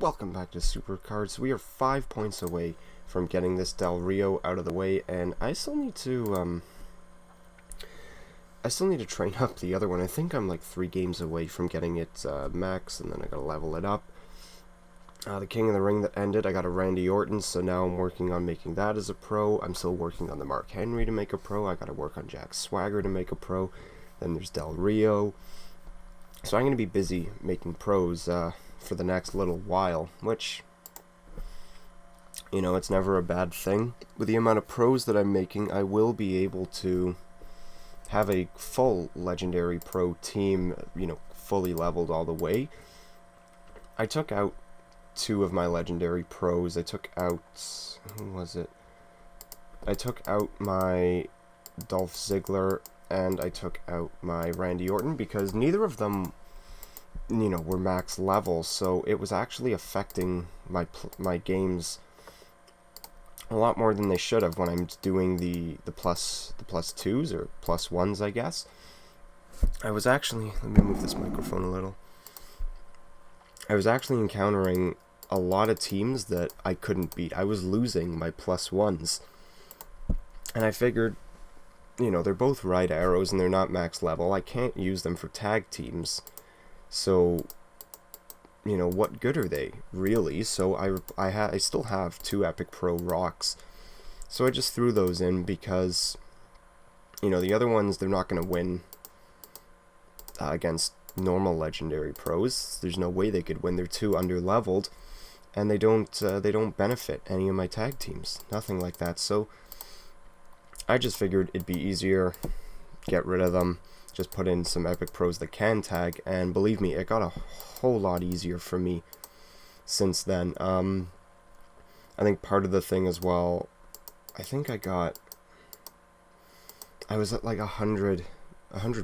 Welcome back to Supercard. So we are 5 points away from getting this Del Rio out of the way, and I still need to train up the other one. I think I'm like 3 games away from getting it max, and then I gotta level it up. The King of the Ring that ended, I got a Randy Orton, so now I'm working on making that as a pro. I'm still working on the Mark Henry to make a pro. I gotta work on Jack Swagger to make a pro. Then there's Del Rio. So I'm gonna be busy making pros for the next little while, which, you know, it's never a bad thing. With the amount of pros that I'm making, I will be able to have a full legendary pro team, you know, fully leveled all the way. I took out 2 of my legendary pros. I took out, who was it? I took out my Dolph Ziggler and I took out my Randy Orton because neither of them, you know, were max level, so it was actually affecting my games a lot more than they should have when I'm doing the plus 2s or plus 1s, I guess. I was actually, let me move this microphone a little. I was actually encountering a lot of teams that I couldn't beat. I was losing my plus 1s, and I figured, you know, they're both right arrows and they're not max level. I can't use them for tag teams. So, you know, what good are they, really? So I still have 2 Epic Pro Rocks. So I just threw those in because, you know, the other ones, they're not going to win against normal Legendary Pros. There's no way they could win. They're too under-leveled, and they don't benefit any of my tag teams. Nothing like that. So I just figured it'd be easier, get rid of them, just put in some Epic Pros that can tag, and believe me, it got a whole lot easier for me since then. I think part of the thing as well, I think I was at like 100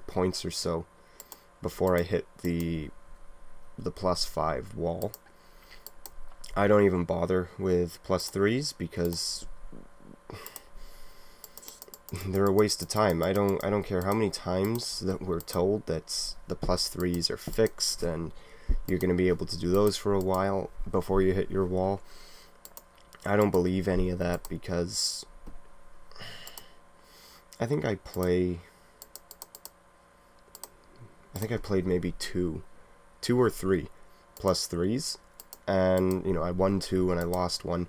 points or so before I hit the plus 5 wall. I don't even bother with plus 3s because they're a waste of time. I don't care how many times that we're told that the plus 3s are fixed and you're going to be able to do those for a while before you hit your wall. I don't believe any of that because I think I played maybe 2 or 3 plus 3s, and you know, I won 2 and I lost 1.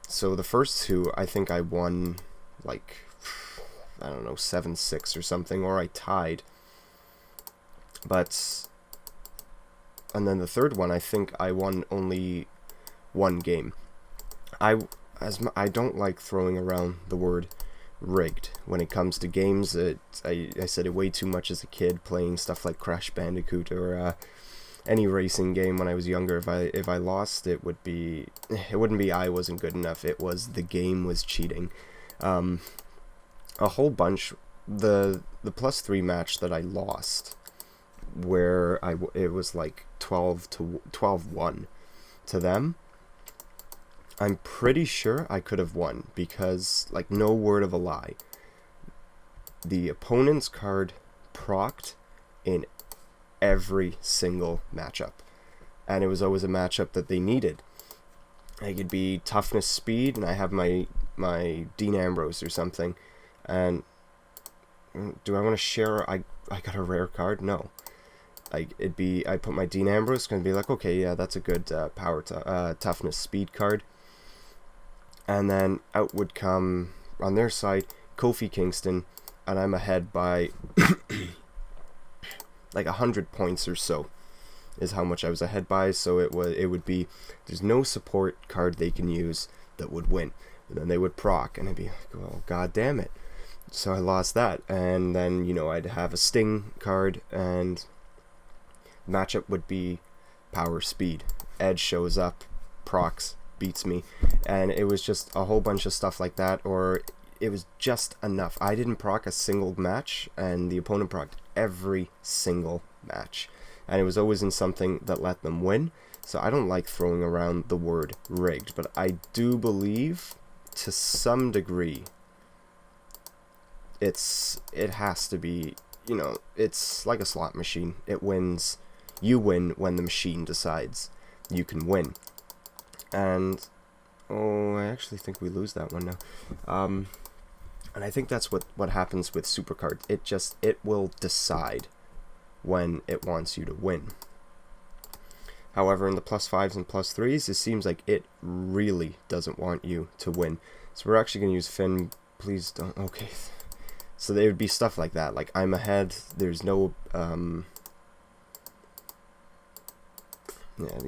So the first 2, I think I won like, I don't know, 7-6 or something, or I tied. And then the third one, I think I won only 1 game. I don't like throwing around the word rigged when it comes to games. I said it way too much as a kid playing stuff like Crash Bandicoot or any racing game when I was younger. If I lost, it wouldn't be I wasn't good enough. It was the game was cheating. A whole bunch. The plus 3 match that I lost, where it was like 12-1 to them, I'm pretty sure I could have won because, like, no word of a lie, the opponent's card procced in every single matchup, and it was always a matchup that they needed. It could be toughness, speed, and I have my Dean Ambrose or something. And do I want to share? I got a rare card? No. I put my Dean Ambrose, gonna be like, okay, yeah, that's a good toughness speed card. And then out would come on their side Kofi Kingston, and I'm ahead by like 100 points or so is how much I was ahead by. So it would be, there's no support card they can use that would win. And then they would proc, and I'd be like, well, god damn it. So I lost that, and then, you know, I'd have a Sting card, and matchup would be power speed. Edge shows up, procs, beats me, and it was just a whole bunch of stuff like that, or it was just enough. I didn't proc a single match, and the opponent procced every single match, and it was always in something that let them win. So I don't like throwing around the word rigged, but I do believe to some degree it has to be, you know, it's like a slot machine. It wins. You win when the machine decides you can win. And, oh, I actually think we lose that one now. And I think that's what happens with Supercard. It will decide when it wants you to win. However, in the +5s and +3s, it seems like it really doesn't want you to win. So we're actually going to use Finn. Please don't. Okay. So there would be stuff like that. Like, I'm ahead. There's no... yeah,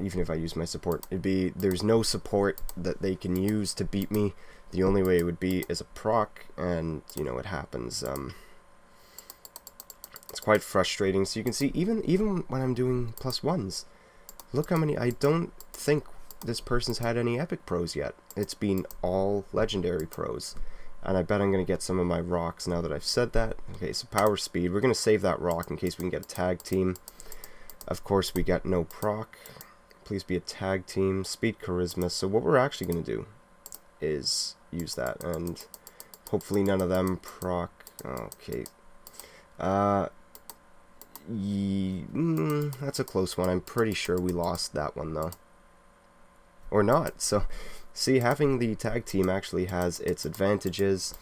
even if I use my support, it'd be... There's no support that they can use to beat me. The only way it would be is a proc, and, you know, it happens. It's quite frustrating. So you can see, even when I'm doing +1s, look how many... I don't think this person's had any epic pros yet. It's been all legendary pros. And I bet I'm going to get some of my rocks now that I've said that. Okay, so power speed. We're going to save that rock in case we can get a tag team. Of course, we got no proc. Please be a tag team. Speed, charisma. So what we're actually going to do is use that. And hopefully none of them proc. Okay. That's a close one. I'm pretty sure we lost that one, though. Or not. So... See, having the tag team actually has its advantages,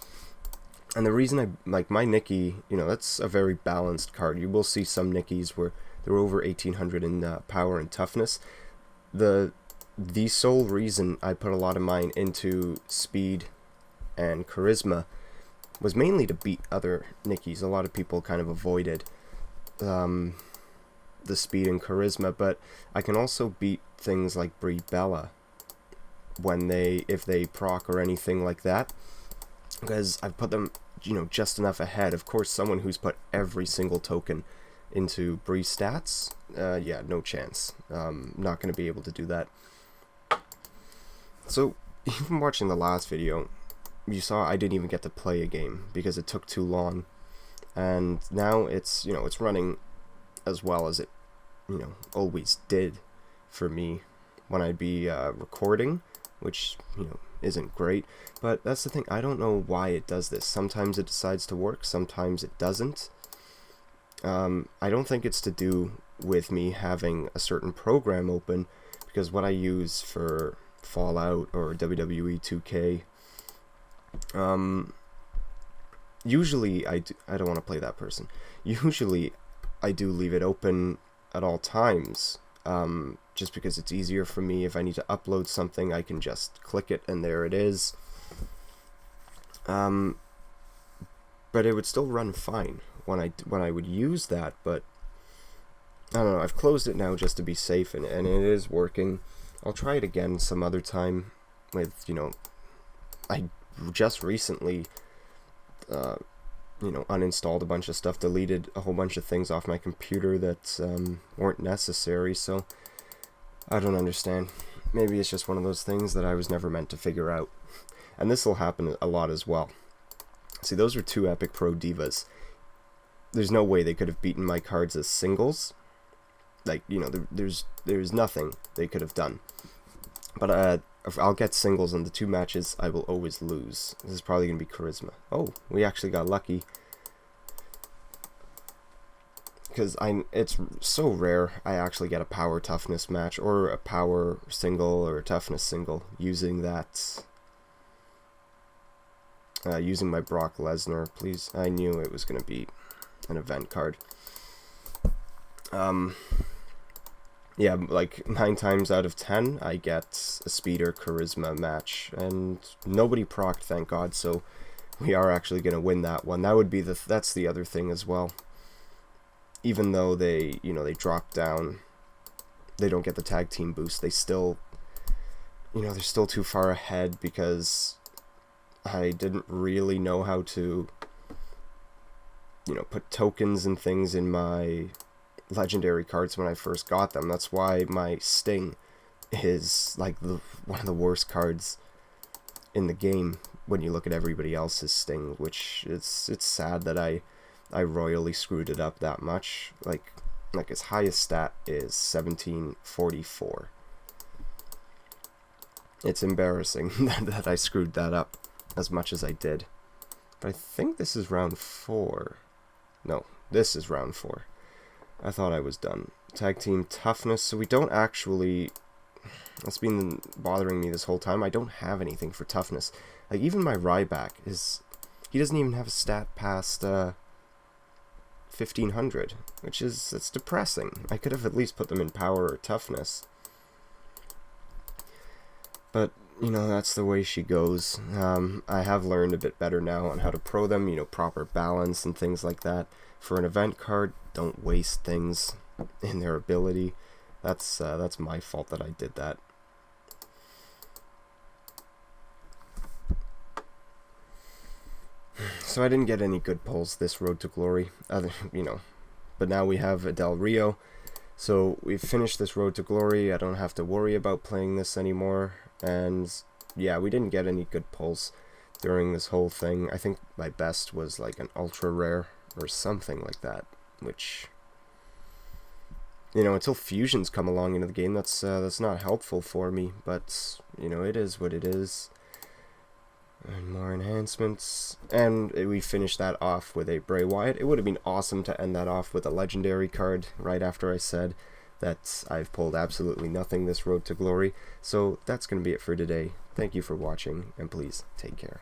and the reason I like my Nikki, you know, that's a very balanced card. You will see some Nikki's where they're over 1800 in power and toughness. The sole reason I put a lot of mine into speed and charisma was mainly to beat other Nikki's. A lot of people kind of avoided the speed and charisma, but I can also beat things like Brie Bella if they proc or anything like that, because I've put them, you know, just enough ahead. Of course, someone who's put every single token into Bree stats, yeah, no chance. Not going to be able to do that. So, even watching the last video, you saw I didn't even get to play a game because it took too long, and now it's, you know, it's running as well as it, you know, always did for me when I'd be recording, which, you know, isn't great. But that's the thing, I don't know why it does this. Sometimes it decides to work, sometimes it doesn't. I don't think it's to do with me having a certain program open, because what I use for Fallout or WWE 2K, usually I don't want to play that person. Usually I do leave it open at all times. Just because it's easier for me. If I need to upload something, I can just click it and there it is. But it would still run fine when I would use that, but I don't know, I've closed it now just to be safe, and it is working. I'll try it again some other time with, you know, I just recently you know, uninstalled a bunch of stuff, deleted a whole bunch of things off my computer that weren't necessary, so I don't understand. Maybe it's just one of those things that I was never meant to figure out. And this will happen a lot as well. See, those are two Epic Pro Divas. There's no way they could have beaten my cards as singles. Like, you know, there's nothing they could have done. But if I'll get singles in the two matches, I will always lose. This is probably going to be charisma. Oh, we actually got lucky. Because it's so rare I actually get a power toughness match, or a power single, or a toughness single, using that, using my Brock Lesnar. Please, I knew it was going to be an event card. Yeah, like 9 times out of 10, I get a speed or charisma match, and nobody procced, thank God, so we are actually going to win that one. That would be that's the other thing as well. Even though they, you know, they drop down, they don't get the tag team boost, they still, you know, they're still too far ahead because I didn't really know how to, you know, put tokens and things in my legendary cards when I first got them. That's why my Sting is like one of the worst cards in the game when you look at everybody else's Sting, which it's sad that I royally screwed it up that much. Like its highest stat is 1744. It's embarrassing that I screwed that up as much as I did. But I think this is round 4. No, this is round 4. I thought I was done. Tag team toughness, so we don't actually... That's been bothering me this whole time. I don't have anything for toughness. Like, even my Ryback is... He doesn't even have a stat past 1500, which is... It's depressing. I could have at least put them in power or toughness. But, you know, that's the way she goes. I have learned a bit better now on how to pro them, you know, proper balance and things like that. For an event card, don't waste things in their ability. That's my fault that I did that. So I didn't get any good pulls this Road to Glory, you know. But now we have a Del Rio, so we've finished this Road to Glory. I don't have to worry about playing this anymore. And yeah, we didn't get any good pulls during this whole thing. I think my best was like an ultra rare or something like that, which, you know, until fusions come along into the game, that's not helpful for me. But you know, it is what it is. And more enhancements, and we finished that off with a Bray Wyatt. It would have been awesome to end that off with a legendary card right after I said that I've pulled absolutely nothing this Road to Glory. So that's going to be it for today. Thank you for watching, and please take care.